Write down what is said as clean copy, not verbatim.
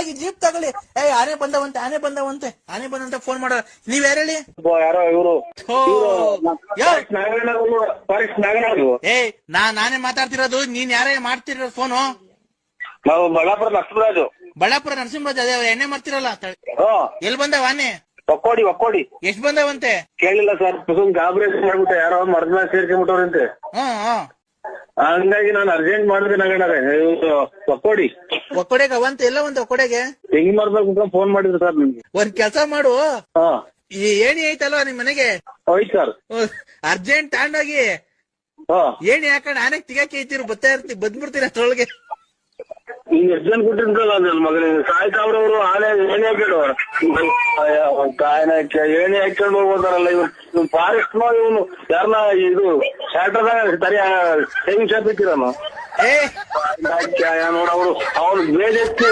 ಹೋಗಿ ಜೀಪ್ ತಗೊಳ್ಳಿ. ಆನೆ ಬಂದವಂತೆ ಫೋನ್ ಮಾಡೋ. ನೀವ್ ಯಾರು ಹೇಳಿ? ಯಾರೋ ಇವರು ನಾನೇ ಮಾತಾಡ್ತಿರೋದು. ನೀನ್ ಯಾರೇ ಮಾಡ್ತಿರೋ ಫೋನು? ನಾವು ಬಳ್ಳಾಪುರ ನರಸಿಂಹರಾಜು. ಬಳ್ಳಾಪುರ ನರಸಿಂಹರಾಜ್. ಅದೇ ಎಣ್ಣೆ ಮಾಡ್ತಿರಲ್ಲ. ಎಲ್ಲಿ ಬಂದವ ಆನೆ? ಒಕ್ಕೋಡಿ. ಎಷ್ಟ್ ಬಂದವಂತೆ? ಕೇಳಿಲ್ಲ ಸರ್, ಗಾಬರಿ ಮಾಡ್ಬಿಟ್ಟೆ. ಯಾರೋ ಮರದ ಮೇಲೆ ಸೇರ್ಕೊಂಡ್ಬಿಟ್ಟವ್ರಂತೆ. ಹಂಗಾಗಿ ನಾನು ಅರ್ಜೆಂಟ್ ಮಾಡಿದ್ರೆ ನಗಣರೆ ಒಕ್ಕೋಡೆಗೆ ಅವಂತೆ ಎಲ್ಲ ಒಂದು ಒಕ್ಕೋಡೆಗೆ ತೆಂಗಿ ಮರದ ಫೋನ್ ಮಾಡಿದ್ರು ಸರ್ ನಿಮ್ಗೆ. ಒಂದ್ ಕೆಲ್ಸ ಮಾಡು, ಈ ಏಣಿ ಐತಲ್ವಾ ನಿಮ್ ಮನೆಗೆ? ಹೋಯ್ತು ಸರ್. ಅರ್ಜೆಂಟ್ ತಗೊಂಡೋಗಿ ಏಣಿ ಹಾಕೊಂಡ್ ಆನೆಗ್ ತಿಗಾಕಿ ಐತಿರು ಬಂದ್ಬಿಡ್ತೀರಿ ಅಷ್ಟ್ರೊಳಗೆ. ಈಗ ಎಷ್ಟು ಜನ ಕೊಟ್ಟಿರ್ತಾರಲ್ಲ ನನ್ನ ಮಗನಿಗೆ ಸಾಯ್ತಾವ್ರವ್ರು. ಆನೆ ಏಣಿ ಹಾಕಿಡೋರು ಏಣಿ ಹಾಕೊಂಡು ಹೋಗ್ತಾರಲ್ಲ ಇವ್ನು ಫಾರೆಸ್ಟ್ ಇವನು ಯಾರನ್ನ ಇದು ಶಾರ್ಟರ್ದಾಗ ಸರಿಯ ಸೇವಿಂಗ್ ಶಾಪ್ ಇಟ್ಟಿರೋನು ನೋಡ ಅವ್ರು ಬೇಜೆತ್ತಿ